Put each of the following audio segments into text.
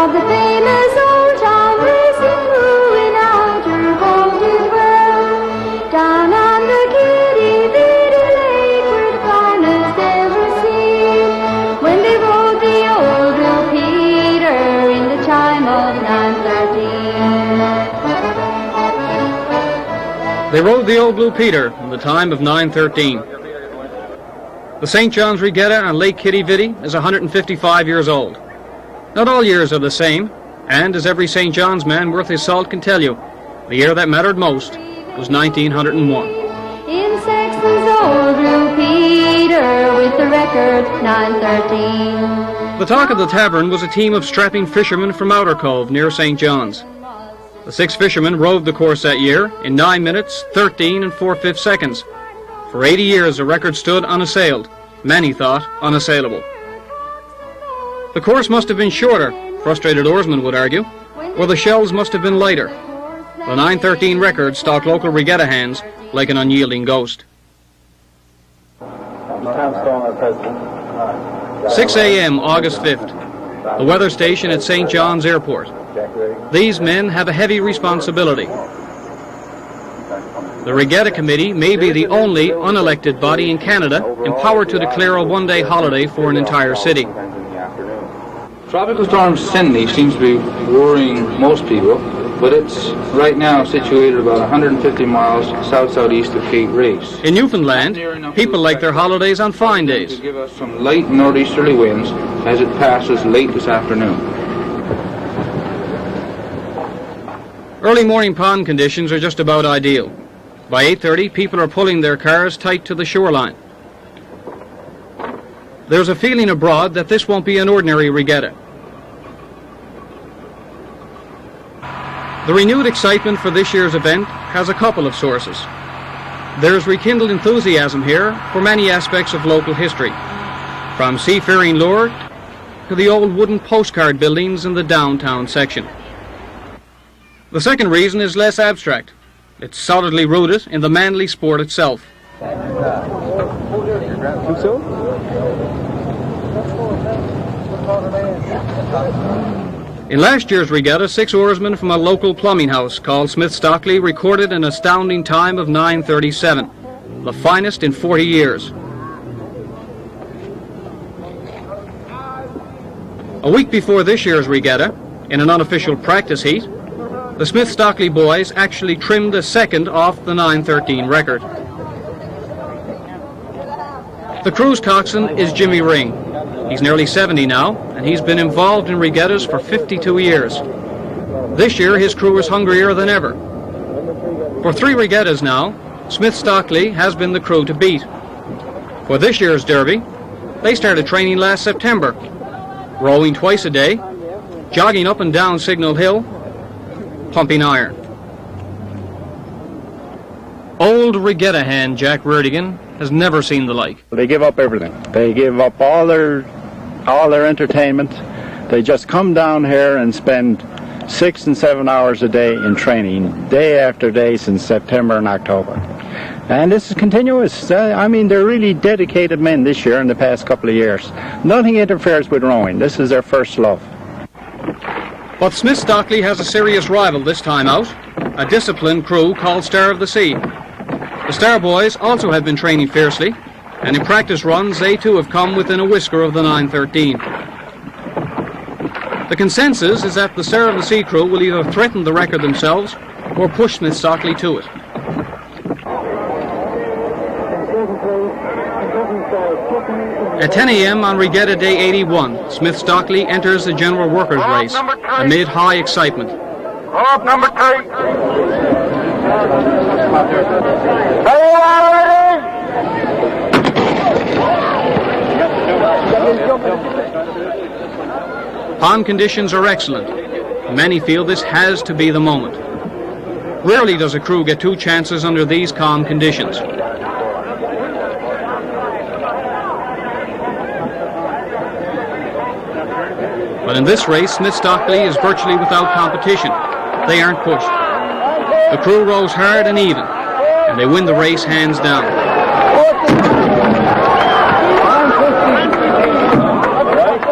of the famous old town racing crew in outer voltage world. Down on the Kitty Bitty Lake where the finest ever seen, when they rode the old Blue Peter in the chime of 9:13. They rode the old Blue Peter in the time of 9:13. The St. John's Regatta on Lake Kitty Vitty is 155 years old. Not all years are the same, and as every St. John's man worth his salt can tell you, the year that mattered most was 1901. In Saxon's old Blue Peter with the record 9:13. The talk of the tavern was a team of strapping fishermen from Outer Cove near St. John's. The 6 fishermen rowed the course that year in 9 minutes, 13 and 4/5 seconds. For 80 years the record stood unassailed, many thought unassailable. The course must have been shorter, frustrated oarsmen would argue, or the shells must have been lighter. The 9:13 record stalked local regatta hands like an unyielding ghost. 6 a.m. August 5th, the weather station at St. John's Airport. These men have a heavy responsibility. The Regatta Committee may be the only unelected body in Canada empowered to declare a one-day holiday for an entire city. Tropical storm Cindy seems to be worrying most people, but it's right now situated about 150 miles south-southeast of Cape Race. In Newfoundland, people like their holidays on fine days. To give us some light northeasterly winds as it passes late this afternoon. Early morning pond conditions are just about ideal. By 8:30, people are pulling their cars tight to the shoreline. There's a feeling abroad that this won't be an ordinary regatta. The renewed excitement for this year's event has a couple of sources. There's rekindled enthusiasm here for many aspects of local history, from seafaring lore to the old wooden postcard buildings in the downtown section. The second reason is less abstract. It's solidly rooted in the manly sport itself. In last year's regatta, 6 oarsmen from a local plumbing house called Smith Stockley recorded an astounding time of 9:37, the finest in 40 years. A week before this year's regatta, in an unofficial practice heat, the Smith Stockley boys actually trimmed a second off the 9:13 record. The crew's coxswain is Jimmy Ring. He's nearly 70 now, and he's been involved in regattas for 52 years. This year his crew is hungrier than ever. For 3 regattas now, Smith Stockley has been the crew to beat. For this year's derby, they started training last September, rowing twice a day, jogging up and down Signal Hill, pumping iron. Old regatta hand Jack Werdigan has never seen the like. They give up everything. They give up all their entertainment. They just come down here and spend 6 and 7 hours a day in training, day after day since September and October. And this is continuous. I mean, they're really dedicated men this year and the past couple of years. Nothing interferes with rowing. This is their first love. But Smith Stockley has a serious rival this time out, a disciplined crew called Star of the Sea. The Star Boys also have been training fiercely, and in practice runs they too have come within a whisker of the 9:13. The consensus is that the Star of the Sea crew will either threaten the record themselves or push Smith Stockley to it. At 10 a.m. on Regatta Day 81, Smith Stockley enters the general workers' race amid high excitement. Up number 3. Pond conditions are excellent. Many feel this has to be the moment. Rarely does a crew get 2 chances under these calm conditions. But in this race, Smith Stockley is virtually without competition. They aren't pushed. The crew rows hard and even, and they win the race hands down.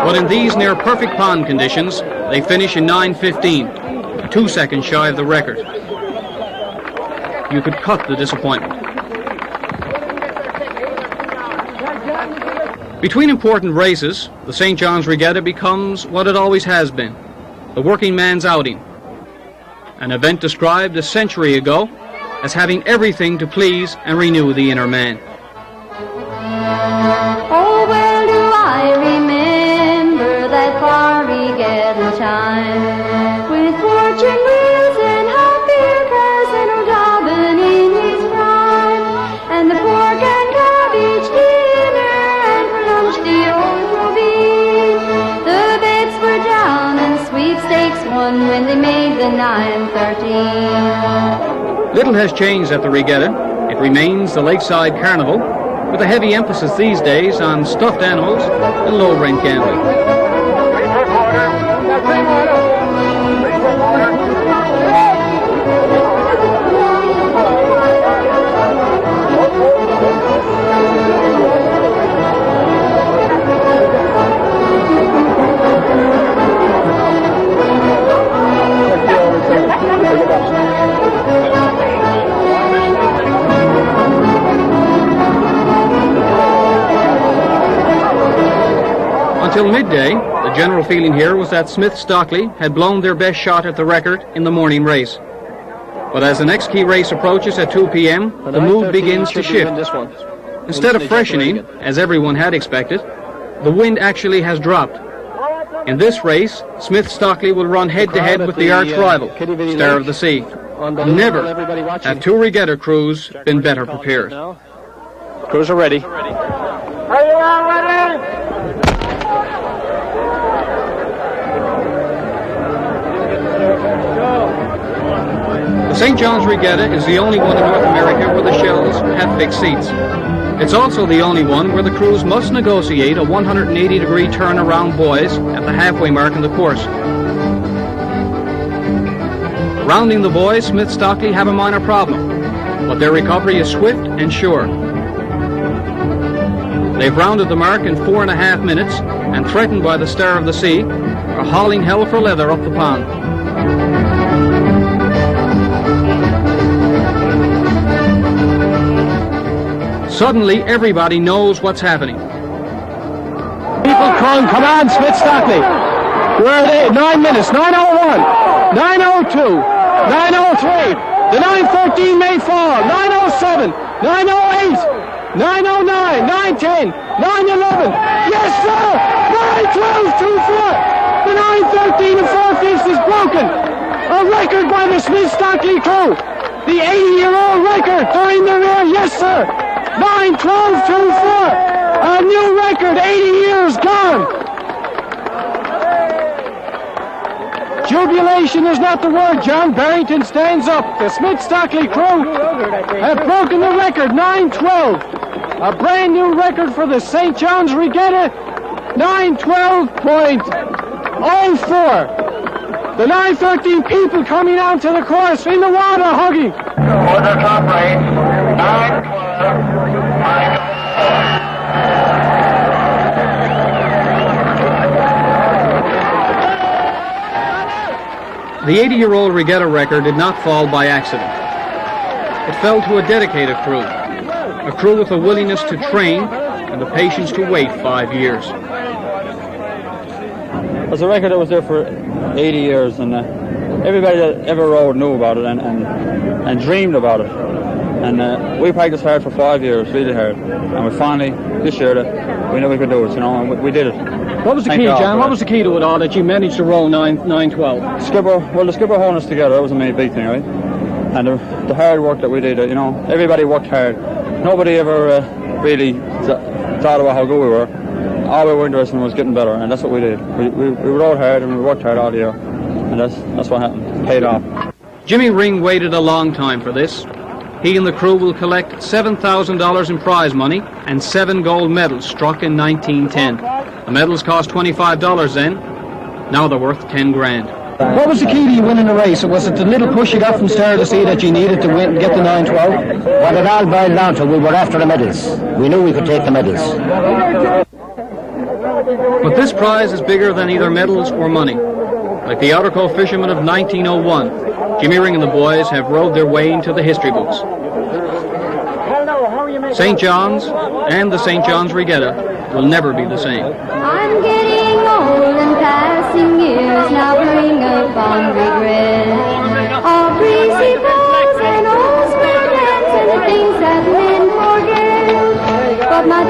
But in these near-perfect pond conditions, they finish in 9:15, 2 seconds shy of the record. You could cut the disappointment. Between important races, the St. John's Regatta becomes what it always has been, the working man's outing, an event described a century ago as having everything to please and renew the inner man. Oh, well do I remember that far Regatta time, with fortune wheels and hot-beer cars and old Dobbin in his prime, and the pork and cabbage dinner, and for lunch the old rovine. The bets were down and sweepstakes won when they made the 9:13. Little has changed at the Regatta. It remains the lakeside carnival, with a heavy emphasis these days on stuffed animals and low-rent gambling. Until midday, the general feeling here was that Smith Stockley had blown their best shot at the record in the morning race. But as the next key race approaches at 2 p.m., the mood begins to shift. Instead of freshening, as everyone had expected, the wind actually has dropped. In this race, Smith Stockley will run head-to-head with the arch-rival, Star of the Sea. Never have two regatta crews been better prepared. Crews are ready. Are you all ready? The St. John's Regatta is the only one in North America where the shells have fixed seats. It's also the only one where the crews must negotiate a 180-degree turn around buoys at the halfway mark in the course. Rounding the buoys, Smith Stockley have a minor problem, but their recovery is swift and sure. They've rounded the mark in 4.5 minutes, and threatened by the Star of the Sea, are hauling hell for leather up the pond. Suddenly, everybody knows what's happening. People crowing, come on, Smith Stockley. Where are they? 9 minutes, 9:01, 9:02, 9:03. The 9:13 may fall, 9:07, 9:08, 9:09, 9:10, 9:11. Yes, sir! 9:12, 2-4. The 9:13 and 4/5 is broken. A record by the Smith Stockley crew. The 80-year-old record. They're in the rear. Yes, sir. 9:12, 2-4. A new record. 80 years gone. Jubilation is not the word, John. Barrington stands up. The Smith Stockley crew have broken the record. 9:12. A brand new record for the St. John's Regatta. 9:12.04. The 9:13 people coming out to the course in the water hugging. For the top race, 9:12. The 80-year-old regatta record did not fall by accident. It fell to a dedicated crew, a crew with a willingness to train and the patience to wait 5 years. It was a record that was there for 80 years, and everybody that ever rode knew about it and dreamed about it. And we practiced hard for 5 years, really hard, and we finally, this year, we knew we could do it, you know, and we did it. What was the key, John? What was the key to it all that you managed to row 9:12? The skipper holding us together, that was a big thing, right? And the hard work that we did, you know, everybody worked hard. Nobody ever really thought about how good we were. All we were interested in was getting better, and that's what we did. We rode hard and we worked hard all year, and that's what happened. It paid off. Jimmy Ring waited a long time for this. He and the crew will collect $7,000 in prize money and 7 gold medals struck in 1910. The medals cost $25 then. Now they're worth 10 grand. What was the key to you winning the race? Was it the little push you got from Star of the Sea that you needed to win, get the 9:12? What it all boiled down to, we were after the medals. We knew we could take the medals. But this prize is bigger than either medals or money. Like the Outer Cove fishermen of 1901, Jimmy Ring and the boys have rowed their way into the history books. St. John's and the St. John's Regatta will never be the same. I'm getting old and passing years now bring upon regret. All breezy bells and old square dance and things that men forget. But my